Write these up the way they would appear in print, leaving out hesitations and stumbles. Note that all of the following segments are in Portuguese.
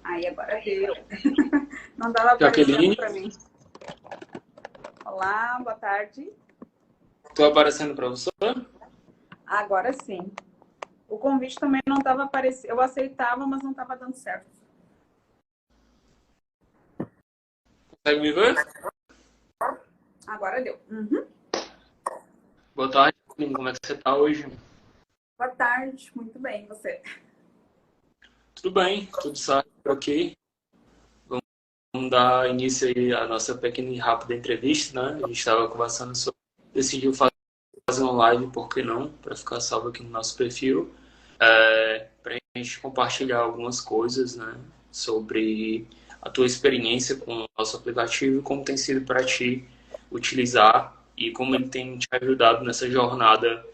Aí agora deu. Não estava aparecendo Jaqueline, para mim. Olá, boa tarde. tô aparecendo para você? Agora sim. O convite também não estava aparecendo. Eu aceitava, mas não estava dando certo. Consegue me ver? Agora deu. Uhum. Boa tarde, Jaqueline. Como é que você tá hoje? Boa tarde, muito bem, você? Tudo bem, tudo certo por aqui. Vamos dar início aí à nossa pequena e rápida entrevista, né? A gente estava conversando sobre... Decidiu fazer uma live, por que não? Para ficar salvo aqui no nosso perfil. Para a gente compartilhar algumas coisas, né? Sobre a tua experiência com o nosso aplicativo e como tem sido para ti utilizar e como ele tem te ajudado nessa jornada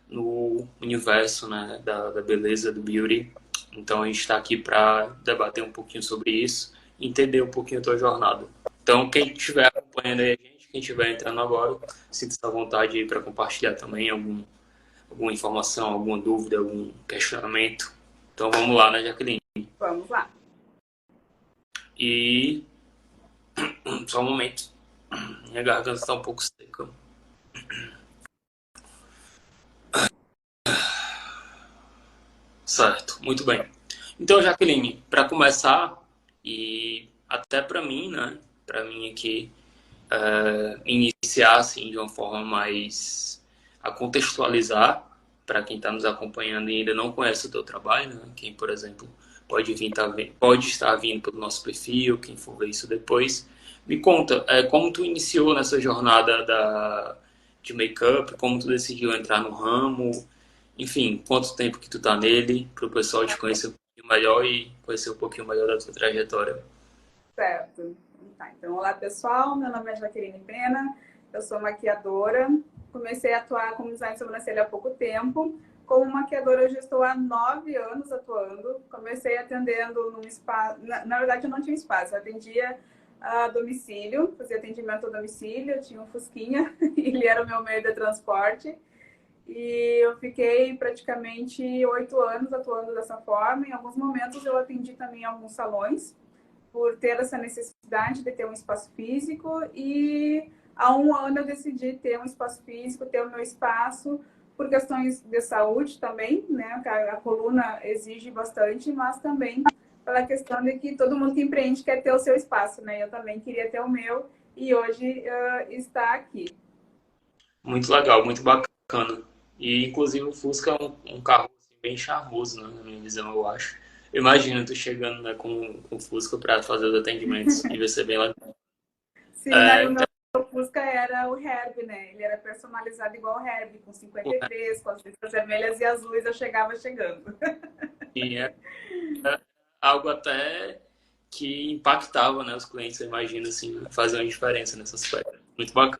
no universo, né, da beleza, do beauty. Então a gente está aqui para debater um pouquinho sobre isso, entender um pouquinho a tua jornada. Então quem estiver acompanhando aí a gente, quem estiver entrando agora, sinta-se à vontade aí para compartilhar também alguma informação, alguma dúvida, algum questionamento. Então vamos lá, né, Jaqueline? Vamos lá. E só um momento, minha garganta está um pouco seca. Certo, muito bem. Então, Jaqueline, para começar, e até para mim, né, para mim aqui, iniciar assim, de uma forma mais a contextualizar, para quem está nos acompanhando e ainda não conhece o teu trabalho, né, quem, por exemplo, pode estar vindo pelo nosso perfil, quem for ver isso depois, me conta, como tu iniciou nessa jornada de make-up, como tu decidiu entrar no ramo, enfim, quanto tempo que tu tá nele, para o pessoal te conhecer um pouquinho melhor e conhecer um pouquinho melhor da tua trajetória. Certo. Tá, então, olá pessoal, meu nome é Jaqueline Pena, eu sou maquiadora. Comecei a atuar como design de sobrancelha há pouco tempo. Como maquiadora, eu já estou há 9 anos atuando. Comecei atendendo num espaço. Na verdade, eu não tinha espaço, eu atendia a domicílio, fazia atendimento a domicílio, eu tinha um Fusquinha, ele era o meu meio de transporte. E eu fiquei praticamente 8 anos atuando dessa forma. Em alguns momentos, eu atendi também alguns salões por ter essa necessidade de ter um espaço físico, e há um ano eu decidi ter um espaço físico, ter o meu espaço por questões de saúde também, né? A coluna exige bastante, mas também pela questão de que todo mundo que empreende quer ter o seu espaço, né? Eu também queria ter o meu e hoje está aqui. Muito legal, muito bacana. E, inclusive, o Fusca é um carro assim, bem charmoso, né, na minha visão, eu acho. Imagina tu chegando, né, com o Fusca para fazer os atendimentos e vai ser bem legal. Sim, né? O Então, meu Fusca era o Herb, né? Ele era personalizado igual o Herb, com 53, com as listas vermelhas e azuis, eu chegava chegando. e é algo até que impactava, né, os clientes, eu imagino, assim, fazer uma diferença nessa aspecto. Muito bacana.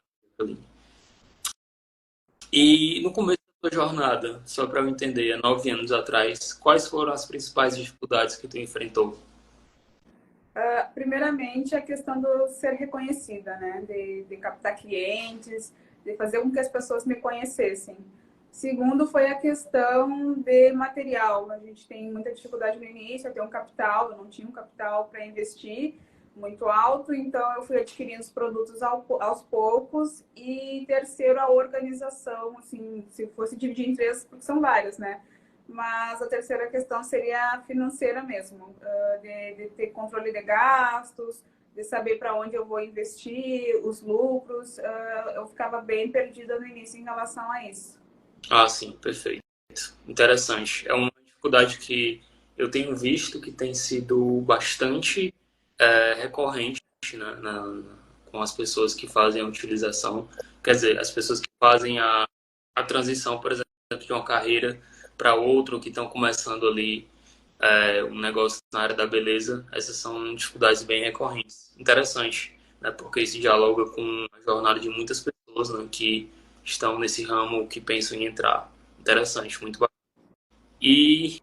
E no começo da tua jornada, só para eu entender, há 9 anos atrás, quais foram as principais dificuldades que tu enfrentou? Primeiramente, a questão do ser reconhecida, né? De captar clientes, de fazer com que as pessoas me conhecessem. Segundo, foi a questão de material. A gente tem muita dificuldade no início, a ter um capital, eu não tinha um capital para investir muito alto, então eu fui adquirindo os produtos aos poucos. E terceiro, a organização, assim, se fosse dividir em três, porque são várias, né? Mas a terceira questão seria a financeira mesmo, de ter controle de gastos, de saber para onde eu vou investir, os lucros. Eu ficava bem perdida no início em relação a isso. Ah, sim, perfeito. Interessante. É uma dificuldade que eu tenho visto que tem sido bastante recorrente, né, com as pessoas que fazem a utilização, quer dizer, as pessoas que fazem a transição, por exemplo, de uma carreira para outra, ou que estão começando ali um negócio na área da beleza, essas são dificuldades bem recorrentes. Interessante, né, porque isso dialoga com a jornada de muitas pessoas, né, que estão nesse ramo, que pensam em entrar. Interessante, muito bacana. E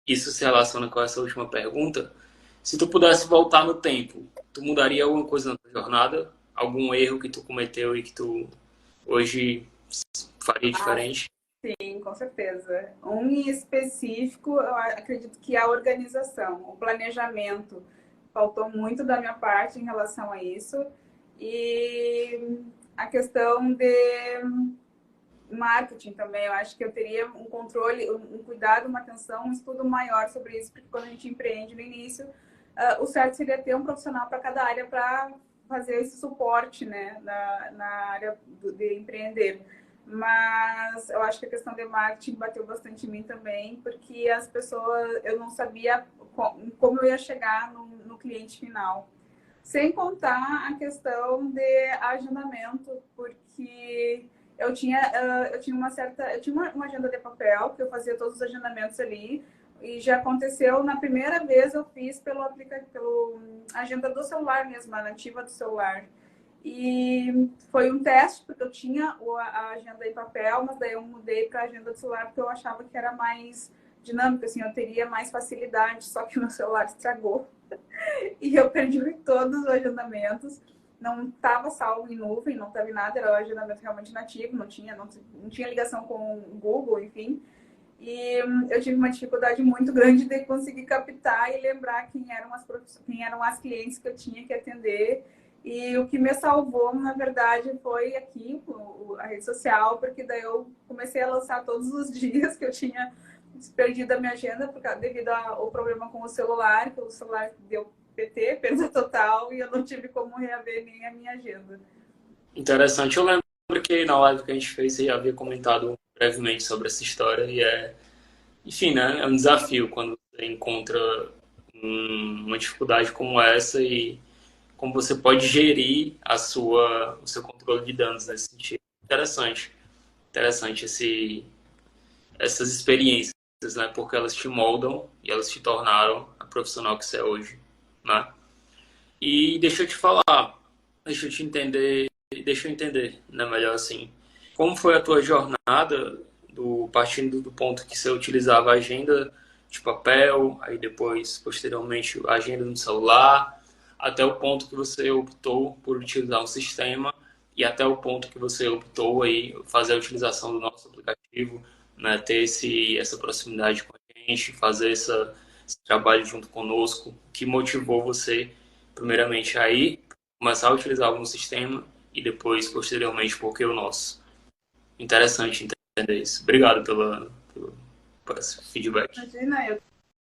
isso se relaciona com essa última pergunta. Se tu pudesse voltar no tempo, tu mudaria alguma coisa na tua jornada? Algum erro que tu cometeu e que tu hoje faria Ah, diferente? Sim, com certeza. Um em específico, eu acredito que é a organização, o planejamento. Faltou muito da minha parte em relação a isso. E a questão de marketing também, eu acho que eu teria um controle, um cuidado, uma atenção, um estudo maior sobre isso, porque quando a gente empreende no início, o certo seria ter um profissional para cada área para fazer esse suporte, né, na área de empreender. Mas eu acho que a questão de marketing bateu bastante em mim também, porque as pessoas, eu não sabia como eu ia chegar no cliente final. Sem contar a questão de agendamento, porque eu tinha uma agenda de papel, que eu fazia todos os agendamentos ali, e já aconteceu, na primeira vez eu fiz pelo agenda do celular mesmo, a nativa do celular. E foi um teste, porque eu tinha a agenda em papel, mas daí eu mudei para a agenda do celular, porque eu achava que era mais dinâmica, assim, eu teria mais facilidade, só que o meu celular estragou. E eu perdi todos os agendamentos. Não estava salvo em nuvem, não teve nada, era o agendamento realmente nativo, não tinha ligação com o Google, enfim. E eu tive uma dificuldade muito grande de conseguir captar e lembrar quem eram as clientes que eu tinha que atender. E o que me salvou, na verdade, foi aqui, a rede social, porque daí eu comecei a lançar todos os dias que eu tinha perdido a minha agenda devido ao problema com o celular, que o celular deu PT, perda total, e eu não tive como reaver nem a minha agenda. Interessante. Eu lembro que na live que a gente fez, você já havia comentado brevemente sobre essa história e enfim, né? É um desafio quando você encontra uma dificuldade como essa e como você pode gerir o seu controle de danos nesse sentido. Interessante. Interessante essas experiências, né? Porque elas te moldam e elas te tornaram a profissional que você é hoje, né? E deixa eu te falar, deixa eu te entender, deixa eu entender, né, melhor assim. Como foi a tua jornada partindo do ponto que você utilizava a agenda de papel, aí depois, posteriormente, a agenda no celular, até o ponto que você optou por utilizar um sistema e até o ponto que você optou aí fazer a utilização do nosso aplicativo, né, ter essa proximidade com a gente, fazer esse trabalho junto conosco, que motivou você primeiramente aí começar a utilizar algum sistema e depois, posteriormente, porque o nosso. Interessante entender isso. Obrigado por esse feedback. Imagina, eu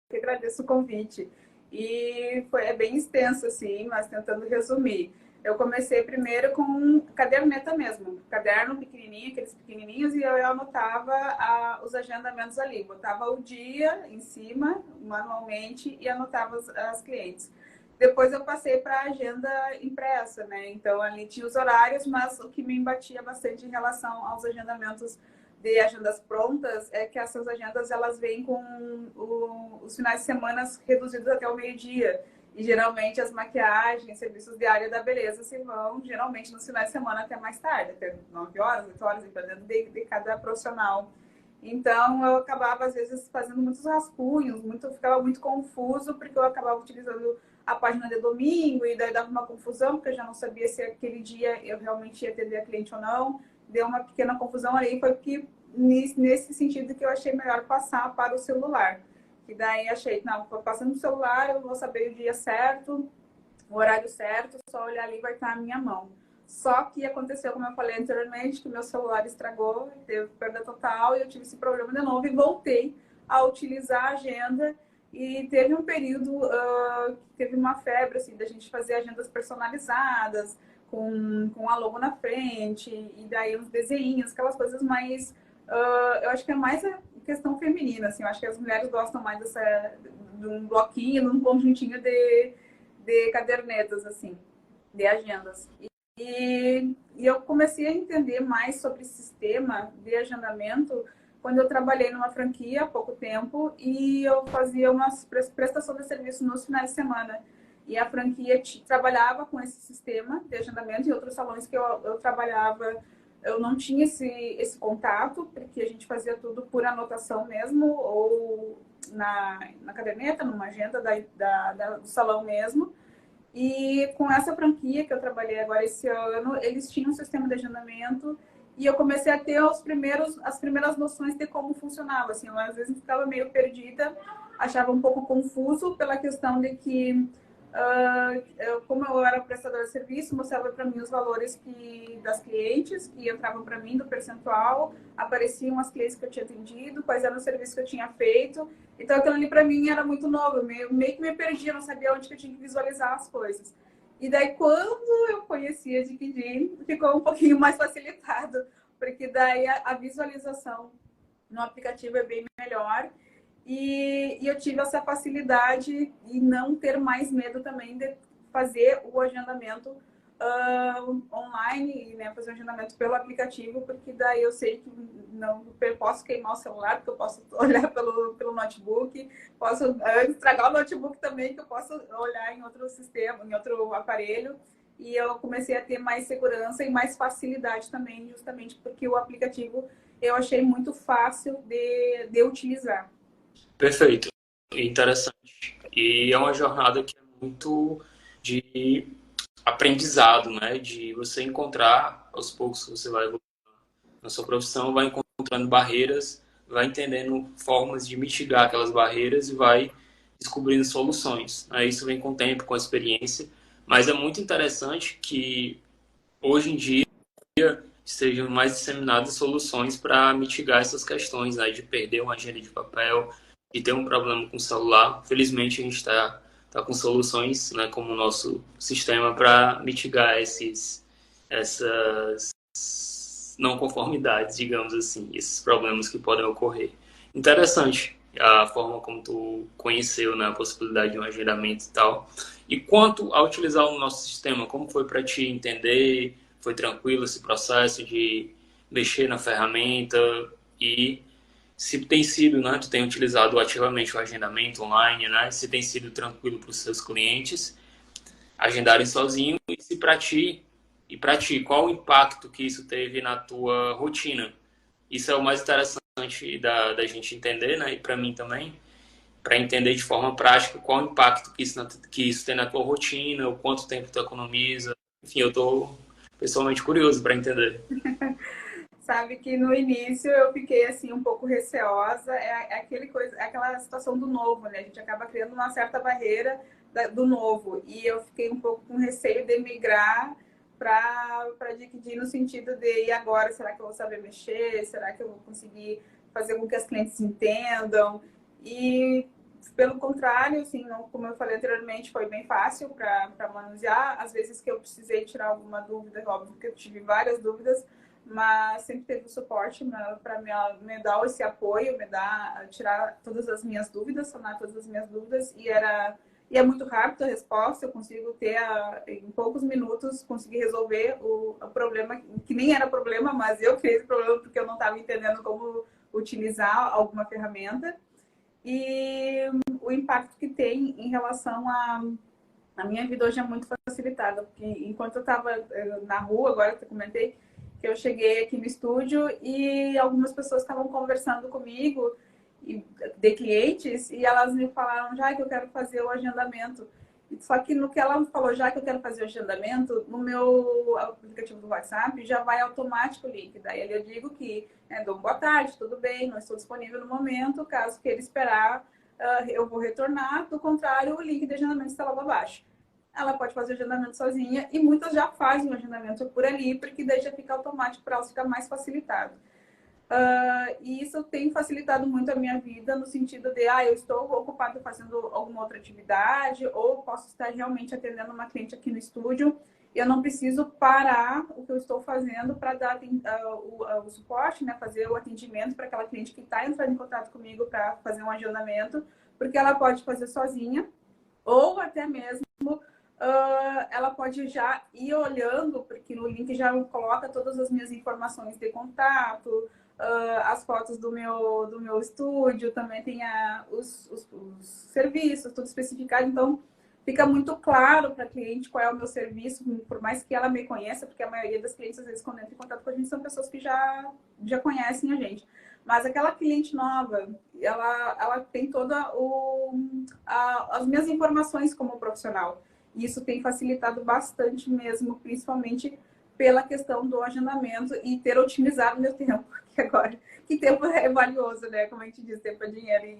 que agradeço o convite. E é bem extenso, assim, mas tentando resumir. Eu comecei primeiro com caderneta mesmo, caderno pequenininho, aqueles pequenininhos, e eu anotava os agendamentos ali. Botava o dia em cima, manualmente, e anotava as clientes. Depois eu passei para a agenda impressa, né? Então ali tinha os horários, mas o que me embatia bastante em relação aos agendamentos de agendas prontas é que essas agendas elas vêm com os finais de semana reduzidos até o meio-dia. E geralmente as maquiagens, serviços de área da beleza se vão, geralmente nos finais de semana até mais tarde, até 9 horas, 8 horas, dependendo de cada profissional. Então eu acabava às vezes fazendo muitos rascunhos, ficava muito confuso, porque eu acabava utilizando a página de domingo e daí dava uma confusão, porque eu já não sabia se aquele dia eu realmente ia atender a cliente ou não. Deu uma pequena confusão aí, foi porque nesse sentido que eu achei melhor passar para o celular. E daí achei, não, passando no celular eu vou saber o dia certo, o horário certo, só olhar ali vai estar a minha mão. Só que aconteceu, como eu falei anteriormente, que meu celular estragou, teve perda total e eu tive esse problema de novo e voltei a utilizar a agenda. E teve um período que teve uma febre, assim, da gente fazer agendas personalizadas, com a logo na frente, e daí uns desenhos, aquelas coisas mais... eu acho que é mais a questão feminina, assim, eu acho que as mulheres gostam mais de um bloquinho, de um conjuntinho de cadernetas, assim, de agendas. E eu comecei a entender mais sobre sistema de agendamento quando eu trabalhei numa franquia há pouco tempo e eu fazia uma prestação de serviço nos finais de semana. E a franquia trabalhava com esse sistema de agendamento e outros salões que eu trabalhava, eu não tinha esse contato, porque a gente fazia tudo por anotação mesmo, ou na caderneta, numa agenda do salão mesmo. E com essa franquia que eu trabalhei agora esse ano, eles tinham um sistema de agendamento E eu comecei a ter as primeiras noções de como funcionava. Assim, eu, às vezes ficava meio perdida, achava um pouco confuso pela questão de que, como eu era prestadora de serviço, mostrava para mim os valores das clientes que entravam para mim, do percentual, apareciam as clientes que eu tinha atendido, quais eram os serviços que eu tinha feito. Então, aquilo ali para mim era muito novo, meio que me perdia, não sabia onde que eu tinha que visualizar as coisas. E daí, quando eu conheci a DickD, ficou um pouquinho mais facilitado, porque daí a visualização no aplicativo é bem melhor. E eu tive essa facilidade e não ter mais medo também de fazer o agendamento online, né, fazer o agendamento pelo aplicativo, porque daí eu sei que não eu posso queimar o celular, porque eu posso olhar pelo notebook, posso estragar o notebook também, que eu posso olhar em outro sistema, em outro aparelho. E eu comecei a ter mais segurança e mais facilidade também, justamente porque o aplicativo eu achei muito fácil de utilizar. Perfeito. Interessante. E é uma jornada que é muito de aprendizado, né? De você encontrar, aos poucos que você vai evoluindo na sua profissão, vai encontrando barreiras, vai entendendo formas de mitigar aquelas barreiras e vai descobrindo soluções. Isso vem com o tempo, com a experiência. Mas é muito interessante que hoje em dia sejam mais disseminadas soluções para mitigar essas questões, né? De perder uma agenda de papel, e ter um problema com o celular. Felizmente a gente tá com soluções, né, como o nosso sistema para mitigar essas não conformidades, digamos assim, esses problemas que podem ocorrer. Interessante a forma como tu conheceu, né, a possibilidade de um agendamento e tal. E quanto a utilizar o nosso sistema, como foi para ti entender? Foi tranquilo esse processo de mexer na ferramenta e se tem sido, né, tu tem utilizado ativamente o agendamento online, né, se tem sido tranquilo para os seus clientes agendarem sozinho e se para ti, qual o impacto que isso teve na tua rotina? Isso é o mais interessante da gente entender, né, e para mim também, para entender de forma prática qual o impacto que isso tem na tua rotina, o quanto tempo tu economiza. Enfim, eu estou pessoalmente curioso para entender. Sabe que no início eu fiquei assim um pouco receosa, é aquela situação do novo, né? A gente acaba criando uma certa barreira do novo. E eu fiquei um pouco com receio de migrar para DickD no sentido de e agora, será que eu vou saber mexer? Será que eu vou conseguir fazer com que as clientes entendam? E pelo contrário, assim, não, como eu falei anteriormente, foi bem fácil para manusear. Às vezes que eu precisei tirar alguma dúvida, óbvio que eu tive várias dúvidas, mas sempre teve o suporte para me dar esse apoio, tirar todas as minhas dúvidas, sanar todas as minhas dúvidas, e é muito rápido a resposta, eu consigo ter, em poucos minutos, conseguir resolver o problema, que nem era problema, mas eu criei esse problema porque eu não estava entendendo como utilizar alguma ferramenta, e o impacto que tem em relação a minha vida hoje é muito facilitada, porque enquanto eu estava na rua, agora que eu comentei, que eu cheguei aqui no estúdio e algumas pessoas estavam conversando comigo, de clientes, e elas me falaram, já que eu quero fazer o agendamento. Só que no que ela falou, já que eu quero fazer o agendamento, no meu aplicativo do WhatsApp já vai automático o link. Daí eu digo que, dou boa tarde, tudo bem, não estou disponível no momento, caso queira esperar, eu vou retornar, do contrário, o link de agendamento está logo abaixo. Ela pode fazer o agendamento sozinha e muitas já fazem o agendamento por ali, porque daí já fica automático para elas, ficar mais facilitado. E isso tem facilitado muito a minha vida no sentido de, eu estou ocupada fazendo alguma outra atividade ou posso estar realmente atendendo uma cliente aqui no estúdio e eu não preciso parar o que eu estou fazendo para dar o suporte, né, fazer o atendimento para aquela cliente que está entrando em contato comigo para fazer um agendamento, porque ela pode fazer sozinha ou até mesmo ela pode já ir olhando, porque no link já coloca todas as minhas informações de contato, as fotos do meu estúdio, também tem os serviços, tudo especificado. Então, fica muito claro para a cliente qual é o meu serviço, por mais que ela me conheça, porque a maioria das clientes, às vezes, quando entra em contato com a gente, são pessoas que já conhecem a gente. Mas aquela cliente nova, ela tem toda as minhas informações como profissional. E isso tem facilitado bastante mesmo, principalmente pela questão do agendamento e ter otimizado meu tempo, porque agora, que tempo é valioso, né? Como a gente diz, tempo é dinheiro,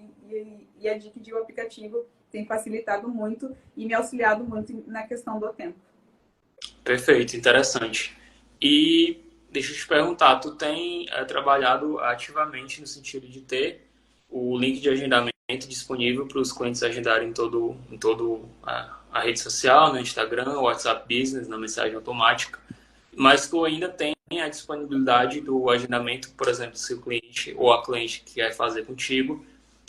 e a dica de um aplicativo tem facilitado muito e me auxiliado muito na questão do tempo. Perfeito, interessante. E deixa eu te perguntar, tu tem trabalhado ativamente no sentido de ter o link de agendamento disponível para os clientes agendarem em todo a rede social, no Instagram, WhatsApp Business, na mensagem automática, mas tu ainda tem a disponibilidade do agendamento, por exemplo, se o cliente ou a cliente quer fazer contigo,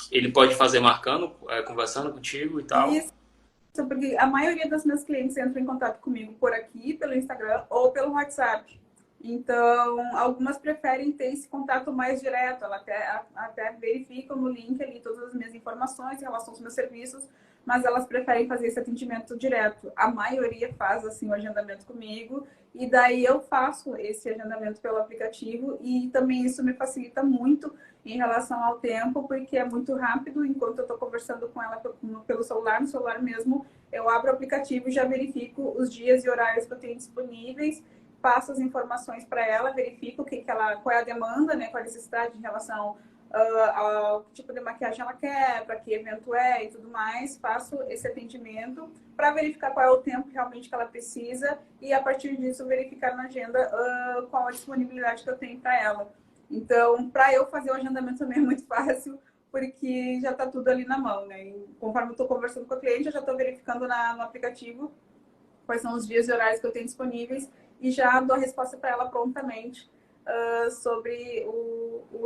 ele pode fazer marcando, conversando contigo e tal. Isso, porque a maioria dos meus clientes entram em contato comigo por aqui, pelo Instagram ou pelo WhatsApp. Então, algumas preferem ter esse contato mais direto. Ela até verificam no link ali todas as minhas informações em relação aos meus serviços, mas elas preferem fazer esse atendimento direto. A maioria faz assim o agendamento comigo e daí eu faço esse agendamento pelo aplicativo e também isso me facilita muito em relação ao tempo, porque é muito rápido. Enquanto eu estou conversando com ela pelo celular, no celular mesmo, eu abro o aplicativo e já verifico os dias e horários que eu tenho disponíveis, passo as informações para ela, verifico qual é a demanda, né, qual a necessidade em relação ao tipo de maquiagem ela quer, para que evento é e tudo mais, faço esse atendimento para verificar qual é o tempo realmente que ela precisa e a partir disso verificar na agenda qual a disponibilidade que eu tenho para ela. Então, para eu fazer o agendamento também é muito fácil, porque já está tudo ali na mão, né? E conforme eu estou conversando com a cliente, eu já estou verificando no aplicativo quais são os dias e horários que eu tenho disponíveis e já dou a resposta para ela prontamente sobre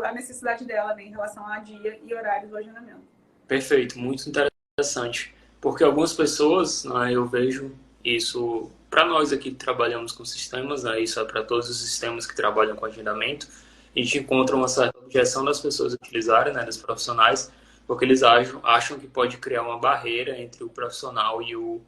a necessidade dela, né, em relação a dia e horário do agendamento. Perfeito, muito interessante. Porque algumas pessoas, né, eu vejo isso, para nós aqui que trabalhamos com sistemas, né, isso é para todos os sistemas que trabalham com agendamento, a gente encontra uma certa objeção das pessoas utilizarem, né, dos profissionais, porque eles acham que pode criar uma barreira entre o profissional e o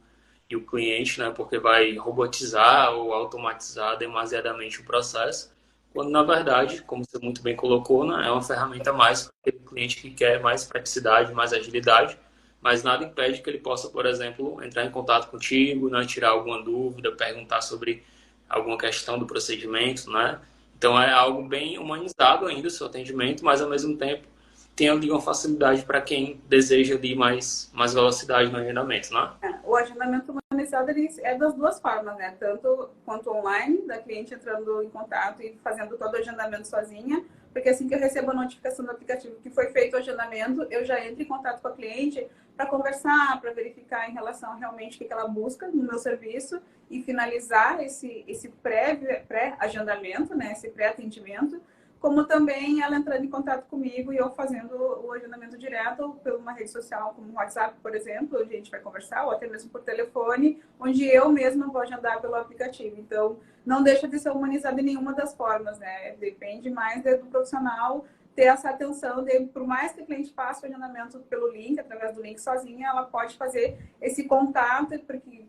cliente, né, porque vai robotizar ou automatizar demasiadamente o processo, quando na verdade, como você muito bem colocou, né, é uma ferramenta a mais para aquele cliente que quer mais praticidade, mais agilidade, mas nada impede que ele possa, por exemplo, entrar em contato contigo, né, tirar alguma dúvida, perguntar sobre alguma questão do procedimento, né? Então é algo bem humanizado ainda o seu atendimento, mas ao mesmo tempo tem ali uma facilidade para quem deseja ali mais velocidade no agendamento, né? O agendamento humanizado é das duas formas, né? Tanto quanto online, da cliente entrando em contato e fazendo todo o agendamento sozinha, porque assim que eu recebo a notificação do aplicativo que foi feito o agendamento, eu já entro em contato com a cliente para conversar, para verificar em relação realmente o que ela busca no meu serviço e finalizar esse pré-agendamento, né? Esse pré-atendimento, como também ela entrando em contato comigo e eu fazendo o agendamento direto por uma rede social como o WhatsApp, por exemplo, onde a gente vai conversar, ou até mesmo por telefone, onde eu mesma vou agendar pelo aplicativo. Então, não deixa de ser humanizado em nenhuma das formas, né? Depende mais do profissional ter essa atenção, por mais que o cliente faça o agendamento pelo link, através do link sozinha, ela pode fazer esse contato, porque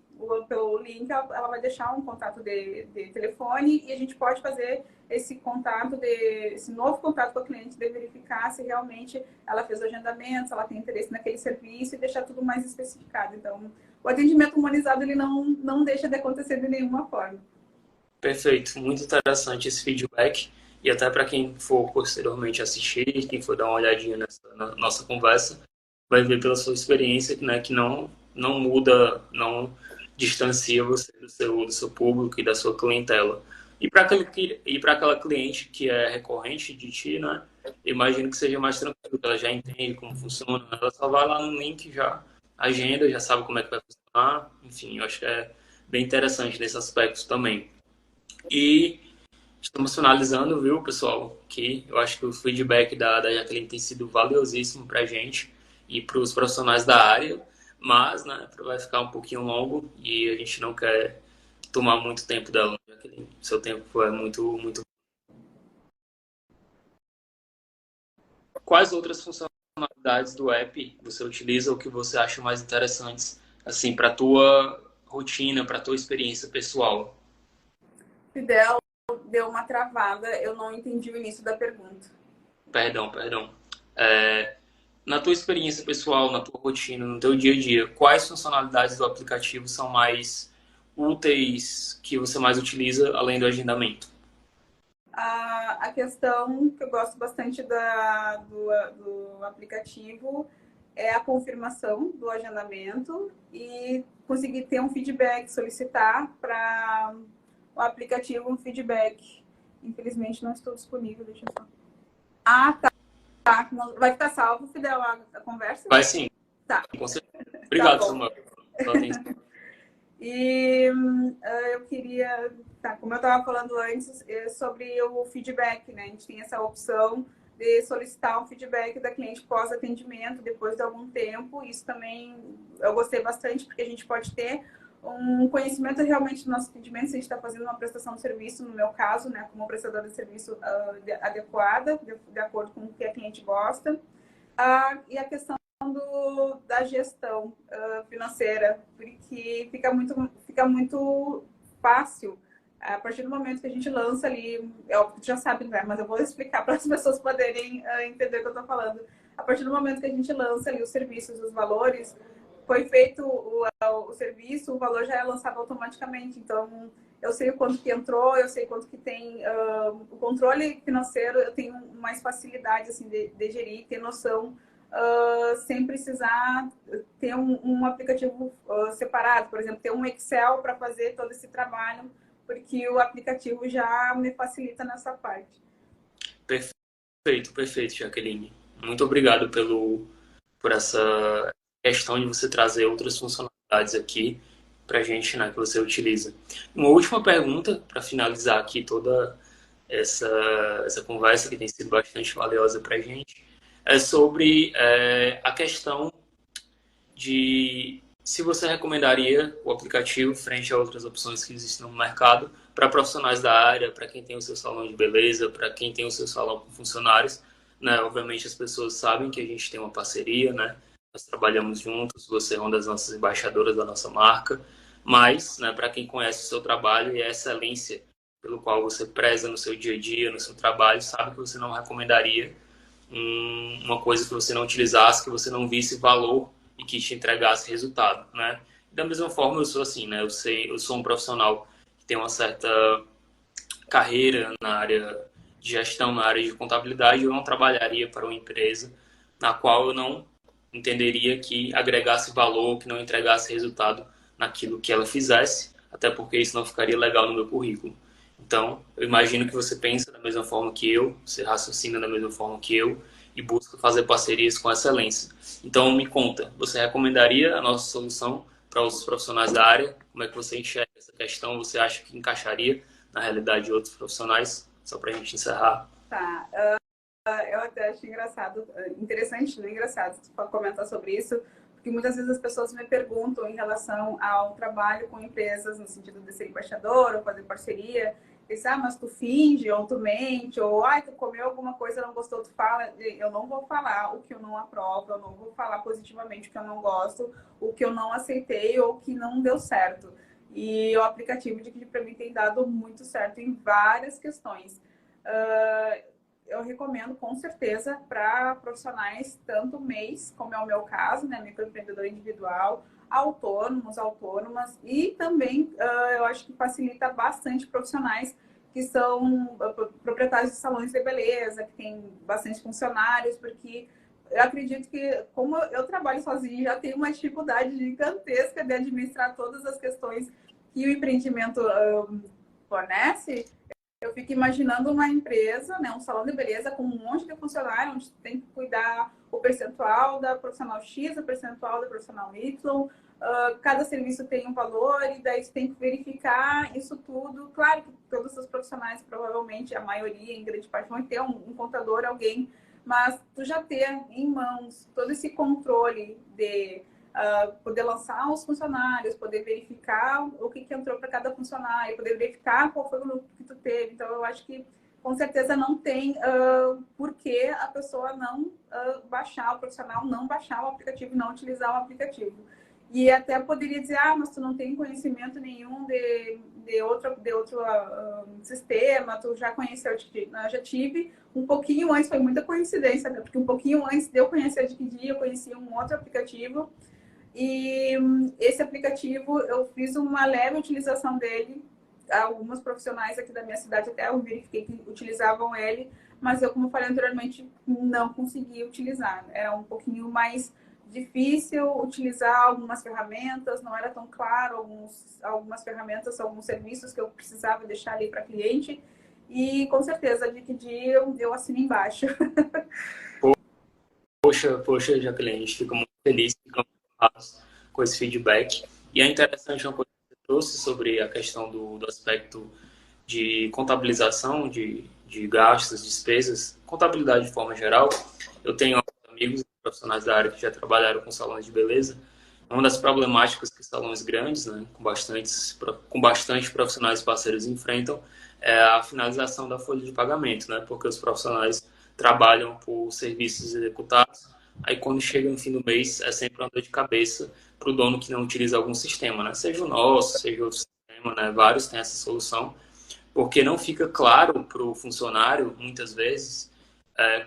pelo link ela vai deixar um contato de telefone e a gente pode fazer esse contato, esse novo contato com a cliente, de verificar se realmente ela fez o agendamento, se ela tem interesse naquele serviço e deixar tudo mais especificado. Então, o atendimento humanizado ele não deixa de acontecer de nenhuma forma. Perfeito, muito interessante esse feedback. E até para quem for posteriormente assistir, quem for dar uma olhadinha na nossa conversa, vai ver pela sua experiência, né, que não muda, não distancia você do seu público e da sua clientela. E para aquela cliente que é recorrente de ti, né, imagino que seja mais tranquilo, ela já entende como funciona, ela só vai lá no link, já agenda, já sabe como é que vai funcionar. Enfim, eu acho que é bem interessante nesse aspecto também. E estamos finalizando, viu, pessoal? Que eu acho que o feedback da Jacqueline tem sido valiosíssimo para a gente e para os profissionais da área, mas, né, vai ficar um pouquinho longo e a gente não quer tomar muito tempo dela, Jacqueline. Seu tempo é muito, muito. Quais outras funcionalidades do app você utiliza ou que você acha mais interessantes, assim, para tua rotina, para tua experiência pessoal? Fidel, deu uma travada, eu não entendi o início da pergunta. Perdão. Na tua experiência pessoal, na tua rotina, no teu dia a dia, quais funcionalidades do aplicativo são mais úteis que você mais utiliza além do agendamento? A questão que eu gosto bastante do aplicativo é a confirmação do agendamento e conseguir ter um feedback, solicitar para o aplicativo um feedback. Infelizmente não estou disponível, deixa eu só. Ah, tá. Vai ficar salvo, Fidel, a conversa? Vai sim. Tá. Com certeza. Obrigado, Tá Samuel, pela atenção. E eu queria, como eu estava falando antes, sobre o feedback, né? A gente tem essa opção de solicitar um feedback da cliente pós-atendimento, depois de algum tempo. Isso também eu gostei bastante, porque a gente pode ter um conhecimento realmente do nosso atendimento, se a gente está fazendo uma prestação de serviço, no meu caso, né, como prestadora de serviço adequada, de acordo com o que a cliente gosta. E a questão da gestão financeira, porque fica muito fácil a partir do momento que a gente lança ali, é óbvio que tu já sabe, né? Mas eu vou explicar para as pessoas poderem entender o que eu estou falando. A partir do momento que a gente lança ali os serviços, os valores, foi feito o serviço, o valor já é lançado automaticamente. Então, eu sei o quanto que entrou, eu sei quanto que tem o controle financeiro, eu tenho mais facilidade assim, de gerir, ter noção, sem precisar ter um aplicativo separado. Por exemplo, ter um Excel para fazer todo esse trabalho, porque o aplicativo já me facilita nessa parte. Perfeito, Jaqueline. Muito obrigado por essa questão de você trazer outras funcionalidades aqui para a gente, né, que você utiliza. Uma última pergunta para finalizar aqui toda essa conversa que tem sido bastante valiosa para a gente é sobre a questão de se você recomendaria o aplicativo frente a outras opções que existem no mercado para profissionais da área, para quem tem o seu salão de beleza, para quem tem o seu salão com funcionários, né? Obviamente as pessoas sabem que a gente tem uma parceria, né? Nós trabalhamos juntos, você é uma das nossas embaixadoras da nossa marca, mas, né, para quem conhece o seu trabalho e a excelência pelo qual você preza no seu dia a dia, no seu trabalho, sabe que você não recomendaria uma coisa que você não utilizasse, que você não visse valor e que te entregasse resultado, né? Da mesma forma, eu sou assim, né? Eu sou um profissional que tem uma certa carreira na área de gestão, na área de contabilidade. Eu não trabalharia para uma empresa na qual eu não entenderia que agregasse valor, que não entregasse resultado naquilo que ela fizesse, até porque isso não ficaria legal no meu currículo. Então, eu imagino que você pensa da mesma forma que eu, você raciocina da mesma forma que eu e busca fazer parcerias com excelência. Então, me conta, você recomendaria a nossa solução para os profissionais da área? Como é que você enxerga essa questão? Você acha que encaixaria na realidade de outros profissionais? Só para a gente encerrar. Tá. Eu até acho interessante, não é engraçado, comentar sobre isso, porque muitas vezes as pessoas me perguntam em relação ao trabalho com empresas, no sentido de ser embaixador ou fazer parceria. Eles, mas tu finge, ou tu mente, ou tu comeu alguma coisa, não gostou, tu fala. Eu não vou falar o que eu não aprovo, eu não vou falar positivamente o que eu não gosto, o que eu não aceitei ou o que não deu certo. E o aplicativo de que para mim tem dado muito certo em várias questões. Eu recomendo com certeza para profissionais, tanto MEIs, como é o meu caso, né, microempreendedor individual, autônomos, autônomas, e também eu acho que facilita bastante profissionais que são proprietários de salões de beleza, que tem bastante funcionários, porque eu acredito que, como eu trabalho sozinha, já tenho uma dificuldade gigantesca de administrar todas as questões que o empreendimento fornece. Eu fico imaginando uma empresa, né, um salão de beleza com um monte de funcionário, onde tem que cuidar o percentual da profissional X, o percentual da profissional Y. Cada serviço tem um valor e daí você tem que verificar isso tudo. Claro que todos os profissionais, provavelmente, a maioria, em grande parte, vão ter um contador, alguém, mas tu já ter em mãos todo esse controle de poder lançar os funcionários, poder verificar o que entrou para cada funcionário, poder verificar qual foi o lucro que tu teve. Então, eu acho que, com certeza, não tem por que a pessoa não baixar, o profissional não baixar o aplicativo, não utilizar o aplicativo. E até poderia dizer, mas tu não tem conhecimento nenhum de outro sistema, tu já conheceu, eu já tive um pouquinho antes, foi muita coincidência, né? Porque um pouquinho antes de eu conhecer a Adquirir, eu conheci um outro aplicativo. E esse aplicativo, eu fiz uma leve utilização dele. Algumas profissionais aqui da minha cidade até eu verifiquei que utilizavam ele, mas eu, como falei anteriormente, não consegui utilizar. Era um pouquinho mais difícil utilizar algumas ferramentas, não era tão claro algumas ferramentas, alguns serviços que eu precisava deixar ali para cliente. E com certeza, adquirir, eu assino embaixo. Poxa, Jaqueline, a gente fica muito feliz, ficamos honrados com esse feedback. E é interessante uma coisa que você trouxe sobre a questão do aspecto de contabilização de gastos, despesas, contabilidade de forma geral. Eu tenho amigos profissionais da área que já trabalharam com salões de beleza. Uma das problemáticas que salões grandes, né, com bastante profissionais parceiros enfrentam é a finalização da folha de pagamento, né, porque os profissionais trabalham por serviços executados, aí quando chega no fim do mês é sempre uma dor de cabeça para o dono que não utiliza algum sistema, né, seja o nosso, seja outro sistema, né, vários têm essa solução, porque não fica claro para o funcionário, muitas vezes,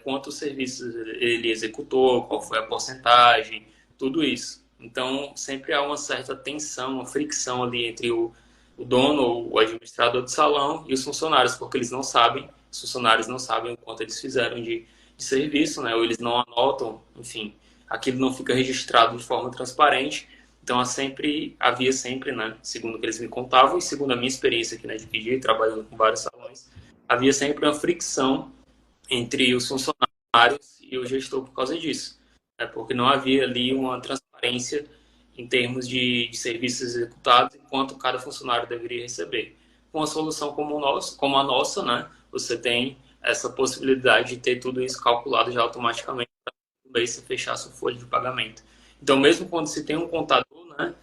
quantos serviços ele executou, qual foi a porcentagem, tudo isso. Então, sempre há uma certa tensão, uma fricção ali entre o dono ou o administrador do salão e os funcionários, porque eles não sabem, os funcionários não sabem o quanto eles fizeram de serviço, né? Ou eles não anotam, enfim, aquilo não fica registrado de forma transparente. Então, havia sempre, né, segundo o que eles me contavam e segundo a minha experiência aqui na DPG, trabalhando com vários salões, havia sempre uma fricção entre os funcionários e o gestor por causa disso, né? Porque não havia ali uma transparência em termos de serviços executados e quanto cada funcionário deveria receber. Com uma solução como a nossa, né, você tem essa possibilidade de ter tudo isso calculado já automaticamente para o mês você fechar a sua folha de pagamento. Então, mesmo quando se tem um contador, né,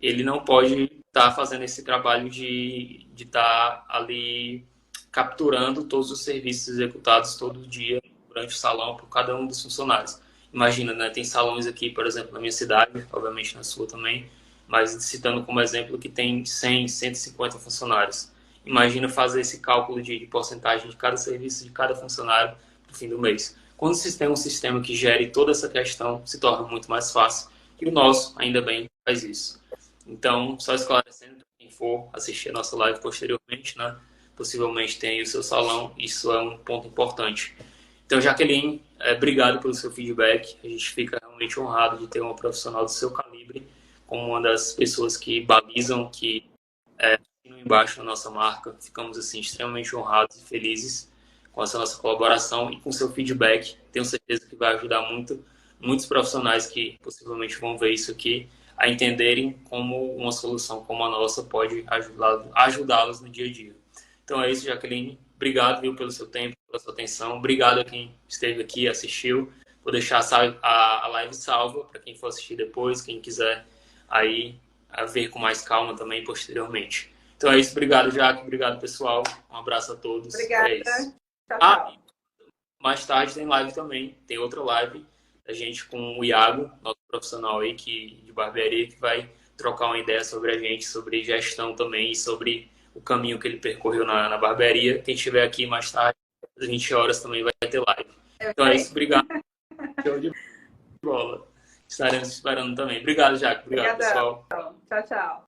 ele não pode estar fazendo esse trabalho de estar ali capturando todos os serviços executados todo dia durante o salão por cada um dos funcionários. Imagina, né? Tem salões aqui, por exemplo, na minha cidade, obviamente na sua também, mas citando como exemplo que tem 100, 150 funcionários. Imagina fazer esse cálculo de porcentagem de cada serviço de cada funcionário no fim do mês. Quando se tem um sistema que gere toda essa questão, se torna muito mais fácil. E o nosso, ainda bem, faz isso. Então, só esclarecendo, quem for assistir a nossa live posteriormente, né? Possivelmente tem aí o seu salão, isso é um ponto importante. Então, Jaqueline, obrigado pelo seu feedback. A gente fica realmente honrado de ter uma profissional do seu calibre como uma das pessoas que balizam, que assinam embaixo na nossa marca. Ficamos, assim, extremamente honrados e felizes com essa nossa colaboração e com seu feedback. Tenho certeza que vai ajudar muitos profissionais que possivelmente vão ver isso aqui a entenderem como uma solução como a nossa pode ajudá-los no dia a dia. Então é isso, Jaqueline. Obrigado, viu, pelo seu tempo, pela sua atenção. Obrigado a quem esteve aqui e assistiu. Vou deixar a live salva para quem for assistir depois, quem quiser aí ver com mais calma também posteriormente. Então é isso. Obrigado, Jaque. Obrigado, pessoal. Um abraço a todos. Obrigada. É isso. Tchau, tchau. Mais tarde tem live também. Tem outra live da gente com o Iago, nosso profissional aí de barbearia, que vai trocar uma ideia sobre a gente, sobre gestão também e sobre o caminho que ele percorreu na barbearia. Quem estiver aqui mais tarde, às 20 horas, também vai ter live. Então é isso, obrigado. Show de bola. Estaremos esperando também. Obrigado, Jaque. Obrigado, pessoal. Tchau, tchau.